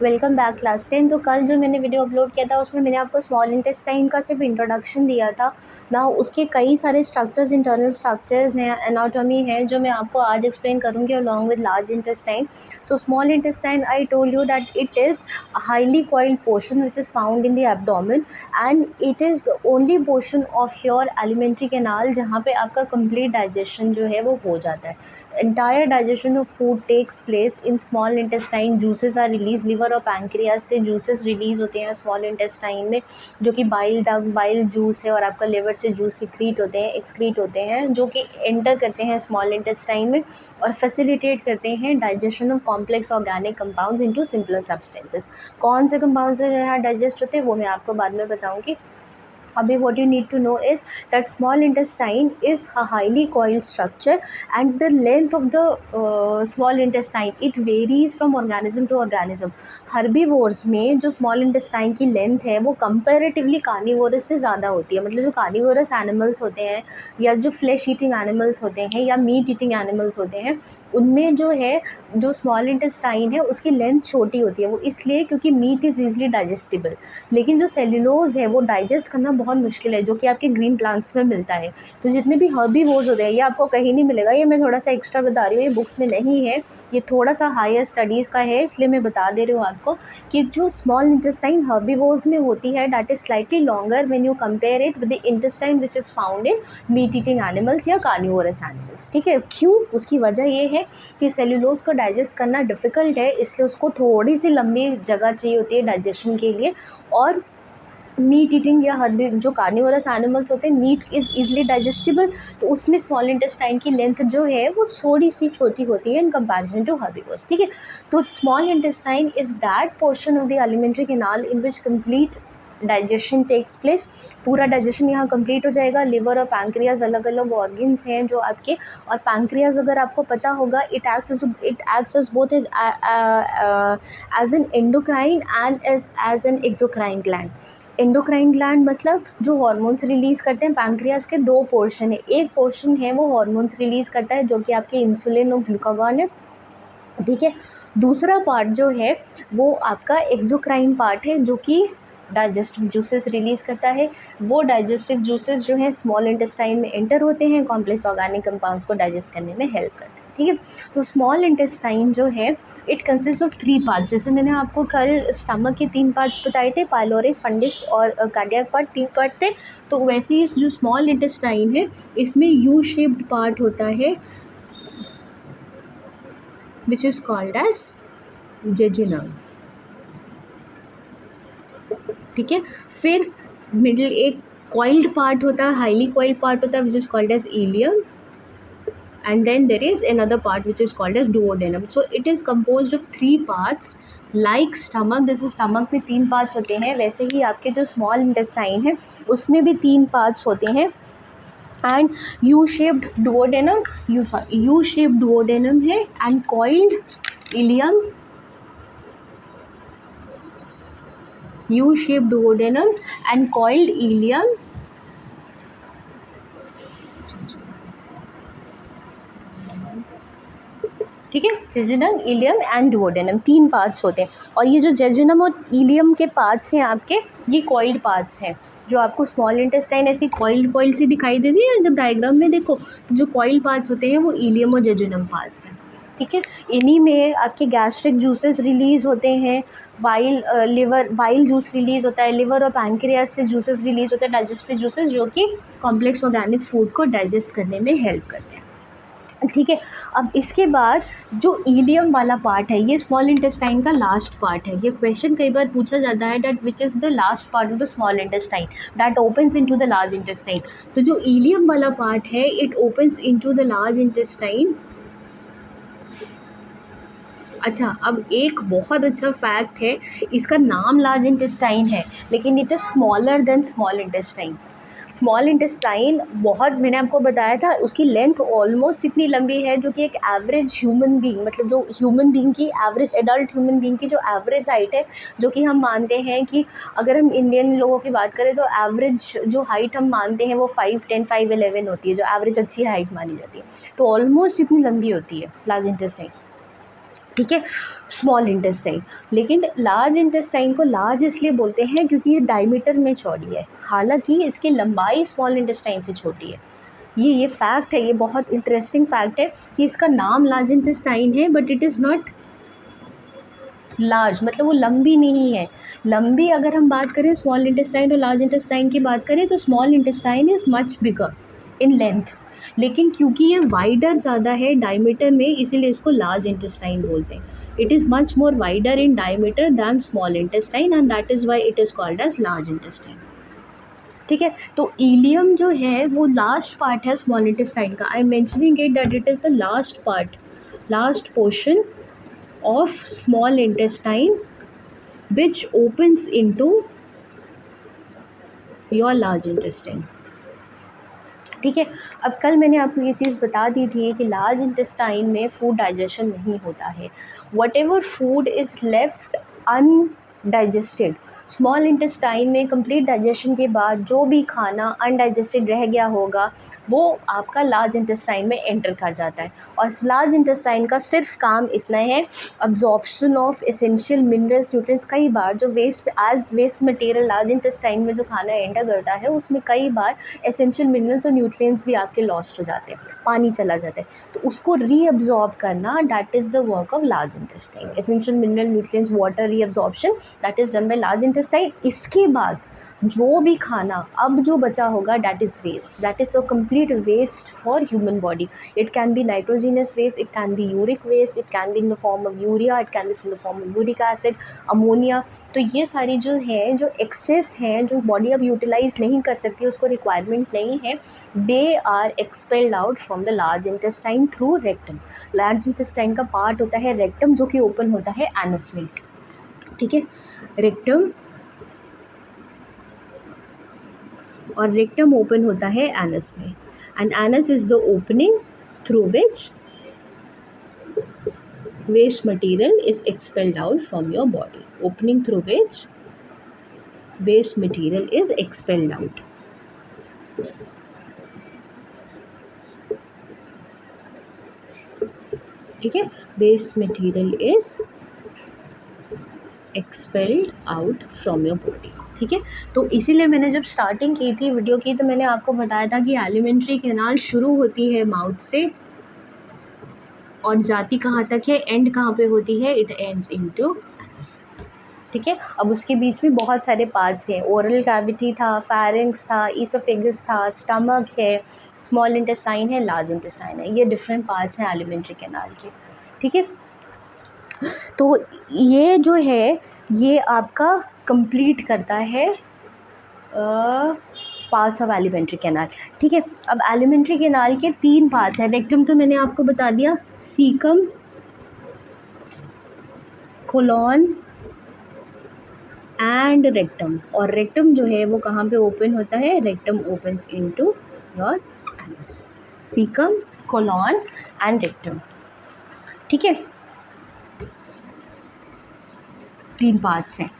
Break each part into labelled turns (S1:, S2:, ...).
S1: Welcome back class 10। तो कल जो मैंने वीडियो अपलोड किया था उसमें मैंने आपको स्मॉल इंटेस्टाइन का सिर्फ इंट्रोडक्शन दिया था ना। उसके कई सारे स्ट्रक्चर्स, इंटरनल स्ट्रक्चर्स हैं, एनाटॉमी है, जो मैं आपको आज एक्सप्लेन करूँगी along with large intestine. So small intestine, I told you that it is highly coiled portion which is found in the abdomen and it is the only portion of your alimentary canal जहाँ पे आपका complete digestion जो है वो हो जाता है। Entire digestion of food takes place in small intestine. Juices are release, liver और पैंक्रियाज से जूसेस रिलीज होते हैं स्मॉल इंटेस्टाइन में, जो कि बाइल जूस है, और आपका लिवर से जूस सिक्रीट होते हैं, एक्सक्रीट होते हैं, जो कि एंटर करते हैं स्मॉल इंटेस्टाइन में और फैसिलिटेट करते हैं digestion of complex organic compounds into simpler substances. कौन से कंपाउंड्स जो है डाइजेस्ट होते हैं वो मैं आपको बाद में बताऊंगी। अभी what you need to know is that small intestine is a highly coiled structure and the length of the small intestine it varies from organism to organism. herbivores में जो small intestine की length है वो comparatively carnivorous से ज़्यादा होती है। मतलब जो carnivorous animals होते हैं या जो flesh eating animals होते हैं या meat eating animals होते हैं, उनमें जो है जो small intestine है उसकी length छोटी होती है। वो इसलिए क्योंकि meat is easily digestible, लेकिन जो सेल्यूलोज है वो डाइजेस्ट करना बहुत मुश्किल है, जो कि आपके ग्रीन प्लांट्स में मिलता है। तो जितने भी हर्बीवोर्स होते हैं ये आपको कहीं नहीं मिलेगा, ये मैं थोड़ा सा एक्स्ट्रा बता रही हूँ, ये बुक्स में नहीं है, ये थोड़ा सा हायर स्टडीज़ का है, इसलिए मैं बता दे रही हूँ आपको कि जो स्मॉल इंटेस्टाइन हर्बीवोर्स में होती है that is slightly longer when you compare it with the intestine which is found in meat eating animals या कार्निवोरस एनिमल्स। ठीक है, क्यों? उसकी वजह ये है कि सेल्यूलोज को डाइजेस्ट करना डिफ़िकल्ट है, इसलिए उसको थोड़ी सी लंबी जगह चाहिए होती है डाइजेशन के लिए। और मीट ईटिंग या हर्बी जो कार्निवोरस एनिमल्स होते हैं, मीट इज़ ईजिली डाइजेस्टिबल, तो उसमें स्मॉल इंटेस्टाइन की लेंथ जो है वो थोड़ी सी छोटी होती है इन कंपैरिजन टू हर्बीवोर्स। ठीक है, तो small intestine is that portion of the alimentary canal in which complete digestion takes place. पूरा डाइजेशन यहाँ कंप्लीट हो जाएगा। लिवर और पैंक्रियाज अलग अलग ऑर्गन्स हैं जो आपके, और पैंक्रियाज अगर आपको पता होगा it acts as both as an endocrine and as an exocrine gland. Endocrine gland मतलब जो हार्मोन्स रिलीज़ करते हैं। पैंक्रियाज के दो पोर्शन है, एक पोर्शन है वो हार्मोन्स रिलीज़ करता है जो कि आपके इंसुलिन और ग्लूकागॉन है। ठीक है, दूसरा पार्ट जो है वो आपका एक्सोक्राइन पार्ट है जो कि डाइजेस्टिव जूसेस रिलीज़ करता है। वो डाइजेस्टिव जूसेस जो हैं स्मॉल इंटेस्टाइन में एंटर होते हैं, कॉम्प्लेक्स ऑर्गेनिक कंपाउंड्स को डाइजेस्ट करने में हेल्प करते हैं। ठीक है, तो स्मॉल इंटेस्टाइन जो है इट कंसिस्ट ऑफ 3 पार्ट्स। जैसे मैंने आपको कल स्टमक के 3 पार्ट्स बताए थे, पाइलोरिक, फंडिश और कार्डियक पार्ट, 3 पार्ट थे। तो वैसे ही जो स्मॉल इंटेस्टाइन है इसमें यू शेप्ड पार्ट होता है which is called as jejunum. ठीक है, फिर मिडिल एक कॉइल्ड पार्ट होता है, हाईली कॉइल्ड पार्ट होता है which is called as ileum, and then there is another part which is called as duodenum. So it is composed of 3 parts like stomach. जैसे stomach में 3 parts होते हैं वैसे ही आपके जो small intestine है उसमें भी 3 parts होते हैं। एंड यू शेप्ड duodenum है and coiled ileum, U shaped duodenum and coiled ileum। ठीक है, jejunum, ileum and duodenum 3 parts होते हैं। और ये जो जेजुनम और इलियम के पार्ट्स हैं आपके, ये कॉइल्ड पार्ट्स हैं। जो आपको स्मॉल इंटेस्टाइन ऐसी कॉइल्ड सी दिखाई देती है जब डायग्राम में देखो, तो जो कॉइल्ड पार्ट्स होते हैं वो इलियम और जेजुनम पार्ट्स हैं। ठीक है, इन्हीं में आपके गैस्ट्रिक जूसेस रिलीज़ होते हैं, बाइल जूस रिलीज़ होता है, लिवर और पैंक्रियाज से जूसेस रिलीज़ होते हैं, डाइजेस्टिव जूसेस, जो कि कॉम्प्लेक्स ऑर्गेनिक फूड को डाइजेस्ट करने में हेल्प करते हैं। ठीक है, अब इसके बाद जो इलियम वाला पार्ट है ये स्मॉल इंटेस्टाइन का लास्ट पार्ट है। ये क्वेश्चन कई बार पूछा जाता है that which is the last part of the small intestine that opens into the large intestine. तो जो इलियम वाला पार्ट है it opens into the large intestine. अच्छा, अब एक बहुत अच्छा फैक्ट है, इसका नाम लार्ज इंटेस्टाइन है लेकिन it is smaller than small intestine. Small intestine बहुत, मैंने आपको बताया था उसकी लेंथ ऑलमोस्ट इतनी लंबी है जो कि एक एवरेज ह्यूमन बीइंग, मतलब जो ह्यूमन बीइंग की एवरेज, एडल्ट ह्यूमन बीइंग की जो एवरेज हाइट है, जो कि हम मानते हैं कि अगर हम इंडियन लोगों की बात करें तो एवरेज जो हाइट हम मानते हैं वो 5'10", 5'11" होती है, जो एवरेज अच्छी हाइट मानी जाती है। तो ऑलमोस्ट इतनी लंबी होती है लार्ज इंटेस्टाइन। ठीक है, स्मॉल इंटेस्टाइन। लेकिन लार्ज इंटेस्टाइन को लार्ज इसलिए बोलते हैं क्योंकि ये डायमीटर में चौड़ी है, हालांकि इसकी लंबाई स्मॉल इंटेस्टाइन से छोटी है। ये फैक्ट है, ये बहुत इंटरेस्टिंग फैक्ट है कि इसका नाम लार्ज इंटेस्टाइन है but it is not large, मतलब वो लंबी नहीं है। लंबी अगर हम बात करें स्मॉल इंटेस्टाइन और लार्ज इंटेस्टाइन की बात करें तो small intestine is much bigger in length, लेकिन क्योंकि ये वाइडर ज़्यादा है डायमीटर में, इसीलिए इसको लार्ज इंटेस्टाइन बोलते हैं। It is much more wider in diameter than small intestine and that is why it is called as large intestine. ठीक है, तो इलियम जो है वो लास्ट पार्ट है स्मॉल इंटेस्टाइन का। I am mentioning it that it is the last part, last portion of small intestine which opens into your large intestine। ठीक है, अब कल मैंने आपको ये चीज़ बता दी थी कि लार्ज इंटेस्टाइन में फूड डाइजेशन नहीं होता है। What ever food is left undigested, small intestine में कंप्लीट डाइजेशन के बाद जो भी खाना अनडाइजेस्टेड रह गया होगा वो आपका लार्ज इंटेस्टाइन में एंटर कर जाता है। और लार्ज इंटेस्टाइन का सिर्फ काम इतना है, absorption of essential minerals, nutrients. कई बार जो वेस्ट मटेरियल लार्ज इंटेस्टाइन में जो खाना एंटर करता है उसमें कई बार एसेंशियल मिनरल्स और न्यूट्रिएंट्स भी आपके लॉस्ट हो जाते हैं, पानी चला जाता है, तो उसको रीअब्जॉर्ब करना that is the work of large intestine. Essential mineral, nutrients, water reabsorption that is done by large intestine. इसके बाद जो भी खाना अब जो बचा होगा that is waste, that is a complete waste for human body. It can be nitrogenous waste, it can be uric waste, it can be in the form of urea, it can be in the form of uric acid, ammonia. तो ये सारी जो है, जो access हैं, जो body अब utilise नहीं कर सकती, उसको रिक्वायरमेंट नहीं है, they are expelled out from the large intestine through rectum. Large intestine का पार्ट होता है रेक्टम, जो कि ओपन होता है एनस में। ठीक है, रेक्टम और रेक्टम ओपन होता है एनस में, and anus is the opening through which waste material is expelled out from your body, opening through which waste material is expelled out। ठीक है, waste material is expelled out from your body। ठीक है, तो इसीलिए मैंने जब starting की थी वीडियो की तो मैंने आपको बताया था कि एलिमेंट्री कैनाल शुरू होती है माउथ से और जाती कहाँ तक है, एंड कहाँ पे होती है, इट एंड्स इनटू एनस। ठीक है, अब उसके बीच में बहुत सारे पार्ट्स हैं, ओरल कैविटी था, फेरिंक्स था, ईसोफेगस था, स्टमक है, स्मॉल इंटेस्टाइन है, लार्ज इंटेस्टाइन है, ये डिफरेंट पार्ट्स हैं एलिमेंट्री कैनाल के। ठीक है, तो ये जो है ये आपका कंप्लीट करता है पार्ट्स ऑफ एलिमेंट्री कैनाल। ठीक है, अब एलिमेंट्री कैनाल के 3 पार्ट्स हैं। रेक्टम तो मैंने आपको बता दिया, सीकम, कोलॉन एंड रेक्टम। और रेक्टम जो है वो कहाँ पे ओपन होता है, rectum opens into your anus. Caecum, colon and rectum. ठीक है, 3 पार्ट्स हैं।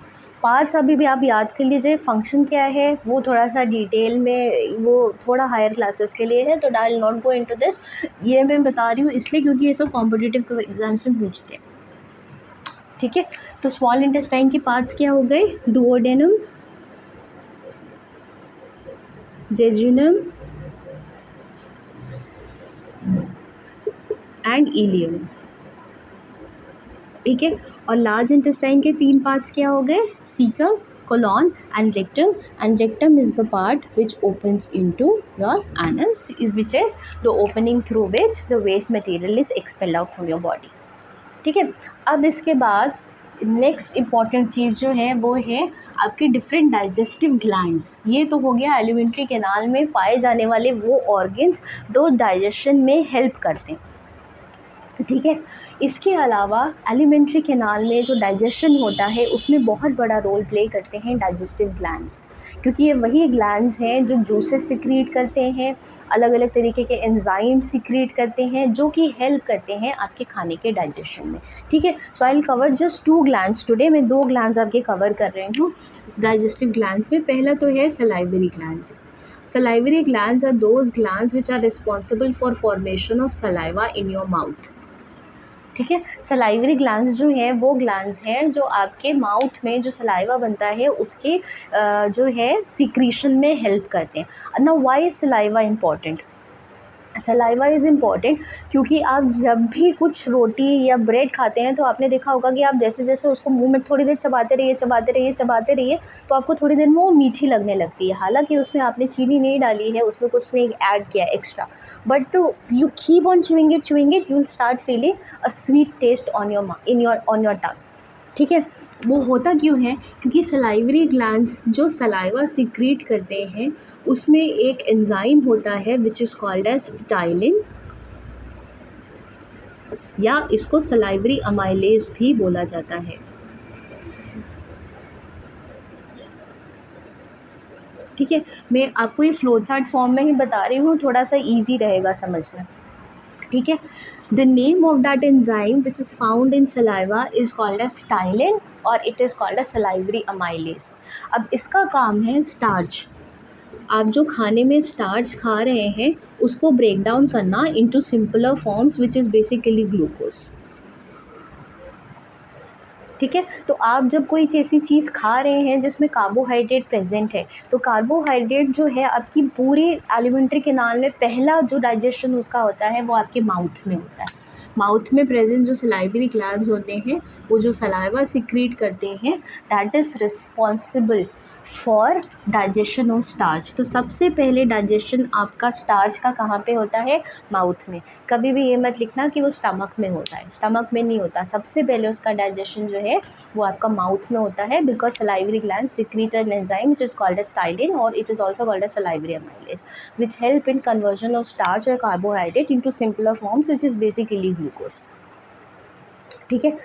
S1: पार्ट्स अभी भी आप याद कर लीजिए, फंक्शन क्या है वो थोड़ा सा डिटेल में, वो थोड़ा हायर क्लासेस के लिए है, तो I will not go into this. ये मैं बता रही हूँ इसलिए क्योंकि ये सब कॉम्पिटिटिव एग्जाम्स में पूछते हैं। ठीक है, तो स्मॉल इंटेस्टाइन के पार्ट्स क्या हो गए, डुओडेनम, जेजुनम एंड इलियम। ठीक है, और लार्ज इंटेस्टाइन के 3 पार्ट्स क्या हो गए, caecum, colon and rectum is the part which opens into your anus, which is the opening through which the waste material is expelled out from your body। ठीक है, अब इसके बाद नेक्स्ट इम्पॉर्टेंट चीज़ जो है वो है आपके डिफरेंट डाइजेस्टिव ग्लैंड्स। ये तो हो गया एलिमेंट्री कैनाल में पाए जाने वाले वो ऑर्गन्स जो डाइजेशन में हेल्प करते हैं। ठीक है, इसके अलावा एलिमेंट्री कैनाल में जो डाइजेशन होता है उसमें बहुत बड़ा रोल प्ले करते हैं डाइजेस्टिव ग्लैंड्स, क्योंकि ये वही ग्लैंड्स हैं जो जूसेस सिक्रीट करते हैं, अलग अलग तरीके के एंजाइम सिक्रीट करते हैं जो कि हेल्प करते हैं आपके खाने के डाइजेशन में। ठीक है, so I will cover just 2 glands today. मैं 2 ग्लैंड्स आपके कवर कर रही हूँ डाइजेस्टिव ग्लैंड्स में। पहला तो है salivary glands. Salivary glands are those glands which are responsible for formation of saliva in your mouth। ठीक है। सलाइवरी ग्लैंड्स जो हैं वो ग्लैंड्स हैं जो आपके माउथ में जो सलाइवा बनता है उसके जो है सीक्रीशन में हेल्प करते हैं। Now why is saliva important? Saliva is important क्योंकि आप जब भी कुछ रोटी या ब्रेड खाते हैं तो आपने देखा होगा कि आप जैसे जैसे उसको मुंह में थोड़ी देर चबाते रहिए चबाते रहिए चबाते रहिए तो आपको थोड़ी देर में वो मीठी लगने लगती है। हालांकि उसमें आपने चीनी नहीं डाली है, उसमें कुछ नहीं ऐड किया एक्स्ट्रा, बट तो you keep on chewing it you will start feeling a sweet taste on your tongue. ठीक है। वो होता क्यों है? क्योंकि सलाइवरी ग्लैंड्स जो सलाइवा सीक्रेट करते हैं उसमें एक एंजाइम होता है विच इज़ कॉल्ड एज प्टाइलिन, या इसको सलाइवरी अमाइलेज भी बोला जाता है। ठीक है। मैं आपको ये फ्लो चार्ट फॉर्म में ही बता रही हूँ, थोड़ा सा इजी रहेगा समझना। ठीक है। The name of that enzyme which is found in saliva is called as ptyalin और it is called as salivary amylase. अब इसका काम है स्टार्च, आप जो खाने में स्टार्च खा रहे हैं उसको ब्रेक डाउन करना into simpler forms which is basically glucose. ठीक है। तो आप जब कोई ऐसी चीज़ खा रहे हैं जिसमें कार्बोहाइड्रेट प्रेजेंट है तो कार्बोहाइड्रेट जो है आपकी पूरी एलिमेंट्री कैनाल में पहला जो डाइजेशन उसका होता है वो आपके माउथ में होता है। माउथ में प्रेजेंट जो सलाइवरी ग्लैंड्स होते हैं वो जो सलाइवा सिक्रीट करते हैं that is responsible for digestion of starch. तो सबसे पहले डाइजेशन आपका स्टार्च का कहाँ पे होता है? माउथ में। कभी भी ये मत लिखना कि वो स्टमक में होता है, स्टमक में नहीं होता। सबसे पहले उसका डाइजेशन जो है वो आपका माउथ में होता है because salivary gland secrete an enzyme which is called as ptyalin और it is also called as salivary amylase which help in conversion of starch और carbohydrate into simpler forms which is basically glucose. ठीक है।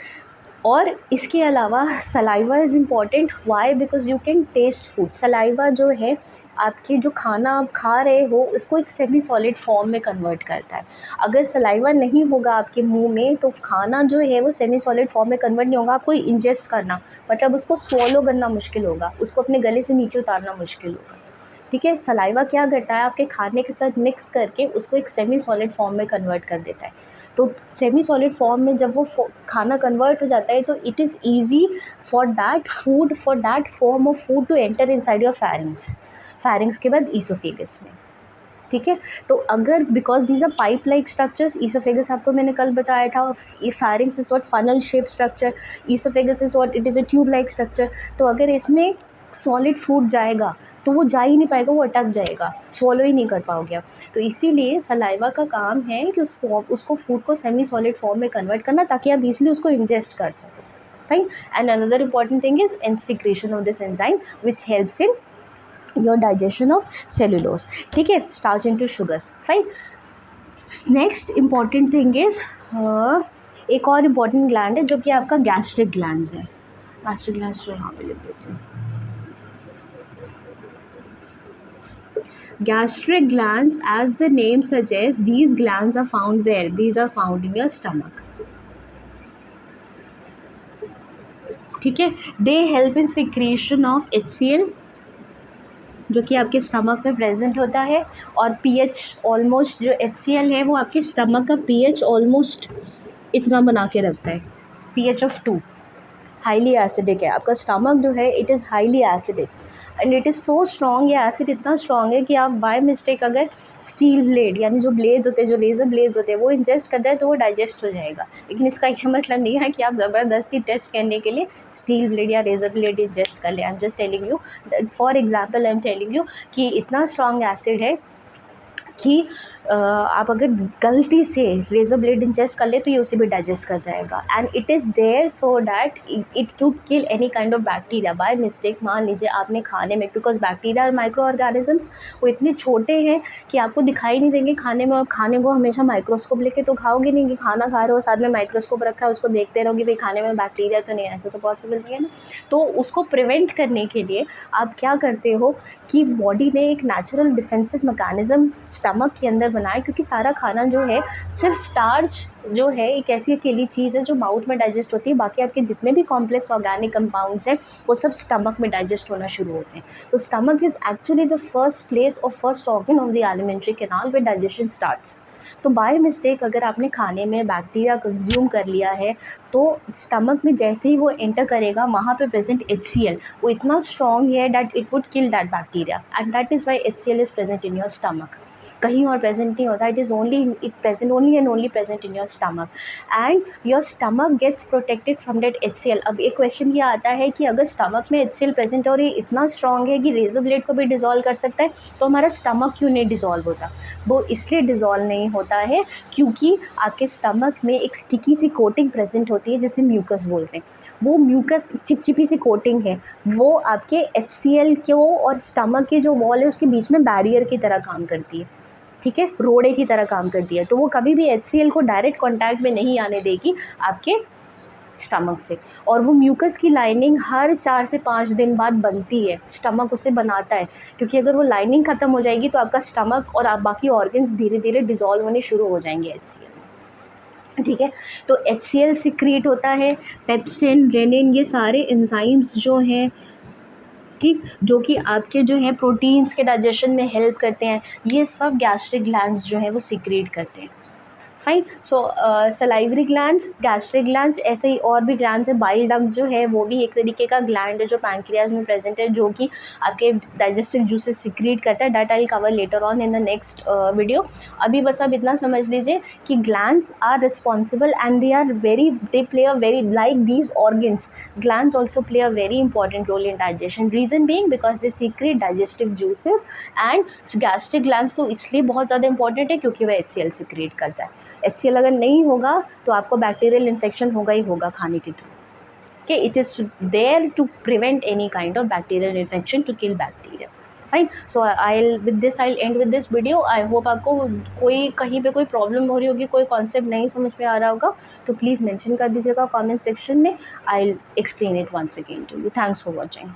S1: और इसके अलावा saliva is important why? Because you can taste food. Saliva जो है आपके जो खाना आप खा रहे हो उसको एक सेमी सॉलिड फॉर्म में कन्वर्ट करता है। अगर सलाइवा नहीं होगा आपके मुंह में तो खाना जो है वो सेमी सॉलिड फॉर्म में कन्वर्ट नहीं होगा, आपको इंजेस्ट करना मतलब उसको स्वॉलो करना मुश्किल होगा, उसको अपने गले से नीचे उतारना मुश्किल होगा। ठीक है। सलाइवा क्या करता है? आपके खाने के साथ मिक्स करके उसको एक सेमी सॉलिड फॉर्म में कन्वर्ट कर देता है। तो सेमी सॉलिड फॉर्म में जब वो खाना कन्वर्ट हो जाता है तो it is easy for that form of food to enter inside your pharynx के बाद ईसोफेगस में। ठीक है। तो अगर because these are pipe like structures, oesophagus आपको मैंने कल बताया था, pharynx is what funnel shape structure, oesophagus is what it is a tube like structure. तो अगर इसमें सॉलिड फूड जाएगा तो वो जा ही नहीं पाएगा, वो अटक जाएगा, swallow ही नहीं कर पाओगे आप। तो इसीलिए सलाइवा का काम है कि उसको फूड को सेमी सॉलिड फॉर्म में कन्वर्ट करना ताकि आप इजीली उसको इंजेस्ट कर सको। Fine. And another important thing is secretion of this enzyme which helps in your digestion of cellulose. ठीक है। Starch into sugars. Fine. Next important thing is एक और इम्पॉर्टेंट ग्लैंड है जो कि आपका गैस्ट्रिक ग्लैंड्स है। गैस्ट्रिक ग्लैंड्स जो यहाँ पे लिख देती हूँ। Gastric glands, as the name suggests, these glands are found where? These are found in your stomach. ठीक है। They help in secretion of HCl जो कि आपके स्टमक में प्रेजेंट होता है और pH ऑलमोस्ट जो HCl है वो आपके स्टमक का pH ऑलमोस्ट इतना बना के रखता है, pH of 2। हाईली एसिडिक है आपका स्टमक जो है, it is highly acidic and it is so strong. ये एसिड इतना स्ट्रॉन्ग है कि आप बाय मिस्टेक अगर स्टील ब्लेड यानी जो ब्लेड्स होते हैं, जो लेज़र ब्लेड्स होते हैं, वो इंजेस्ट कर जाए तो वो डाइजेस्ट हो जाएगा। लेकिन इसका ये मतलब नहीं है कि आप ज़बरदस्ती टेस्ट करने के लिए स्टील ब्लेड या लेज़र ब्लेड इंजेस्ट कर लें। I am just telling you, for example I am telling you कि इतना स्ट्रॉन्ग एसिड है कि आप अगर गलती से रेज़र ब्लेड इंजेस्ट कर ले तो ये उसे भी डाइजेस्ट कर जाएगा and it is there so that it could kill any kind of bacteria by mistake. मान लीजिए आपने खाने में, बिकॉज बैक्टीरिया और माइक्रो ऑर्गेनिजम्स वो इतने छोटे हैं कि आपको दिखाई नहीं देंगे खाने में, और खाने को हमेशा माइक्रोस्कोप लेके तो खाओगे नहीं कि खाना खा रहे हो साथ में माइक्रोस्कोप रखा है उसको देखते रहोगे भाई खाने में बैक्टीरिया तो नहीं है, ऐसा तो पॉसिबल नहीं है ना। तो उसको प्रिवेंट करने के लिए आप क्या करते हो कि बॉडी ने एक नेचुरल डिफेंसिव मैकेनिज़्म स्टमक के अंदर बनाए, क्योंकि सारा खाना जो है सिर्फ स्टार्च जो है एक ऐसी अकेली चीज़ है जो माउथ में डाइजेस्ट होती है, बाकी आपके जितने भी कॉम्प्लेक्स ऑर्गेनिक कंपाउंड्स हैं वो सब स्टमक में डाइजेस्ट होना शुरू होते हैं। तो stomach is actually the first place और first organ of the alimentary canal where digestion starts. तो बाय मिस्टेक अगर आपने खाने में बैक्टीरिया कंज्यूम कर लिया है तो स्टमक में जैसे ही वो एंटर करेगा वहाँ पे प्रेजेंट HCl वो इतना स्ट्रॉन्ग है that it would kill that bacteria and that is why HCl is present in your stomach. कहीं और प्रेजेंट नहीं होता, it present only and only present in your stomach and your stomach gets protected from that HCl। अब एक question ये आता है कि अगर स्टमक में HCl प्रेजेंट है और ये इतना स्ट्रॉन्ग है कि रेजर ब्लेड को भी डिज़ोल्व कर सकता है तो हमारा स्टमक क्यों नहीं डिज़ोल्व होता? वो इसलिए डिज़ोल्व नहीं होता है क्योंकि आपके स्टमक में एक स्टिकी सी कोटिंग प्रेजेंट होती है जिसे म्यूकस बोलते हैं। वो म्यूकस चिपचिपी सी कोटिंग है, वो आपके HCl को और स्टमक के जो वॉल है उसके बीच में बैरियर की तरह काम करती है, ठीक है, रोड़े की तरह काम करती है। तो वो कभी भी HCl को डायरेक्ट कांटेक्ट में नहीं आने देगी आपके स्टमक से। और वो म्यूकस की लाइनिंग हर 4 से 5 दिन बाद बनती है, स्टमक उसे बनाता है, क्योंकि अगर वो लाइनिंग ख़त्म हो जाएगी तो आपका स्टमक और आप बाकी ऑर्गन्स धीरे धीरे डिज़ोल्व होने शुरू हो जाएंगे HCl, ठीक है। तो HCl सिक्रीट होता है, पेप्सिन, रेनिन, ये सारे एंजाइम्स जो हैं, ठीक, जो कि आपके जो है प्रोटीन्स के डाइजेशन में हेल्प करते हैं, ये सब गैस्ट्रिक ग्लैंड्स जो है वो सिक्रीट करते हैं। फाइन। सो सलाइवरी ग्लैंड्स, गैस्ट्रिक ग्लैंड्स, ऐसे ही और भी ग्लैंड्स है। बाइल डक्ट जो है वो भी एक तरीके का ग्लैंड है जो पैंक्रियाज में प्रेजेंट है, जो कि आपके डाइजेस्टिव जूसेस सिक्रीट करता है। That I cover later on in the next video. अभी बस आप इतना समझ लीजिए कि glands are responsible and they play a very like these organs, glands also play a very important role in digestion. Reason being because they secrete digestive juices and gastric glands तो इसलिए बहुत ज़्यादा इंपॉर्टेंट है क्योंकि वह HCl secrete करता है। HCl अगर नहीं होगा तो आपको बैक्टीरियल इन्फेक्शन होगा ही होगा खाने के through. Okay, it is there to prevent any kind of bacterial infection, to kill bacteria. Fine. So I'll end with this video. I hope आपको कोई कहीं पे कोई प्रॉब्लम हो रही होगी, कोई कॉन्सेप्ट नहीं समझ में आ रहा होगा तो प्लीज़ मेंशन कर दीजिएगा कमेंट सेक्शन में। I'll explain it once again to you. Thanks for watching.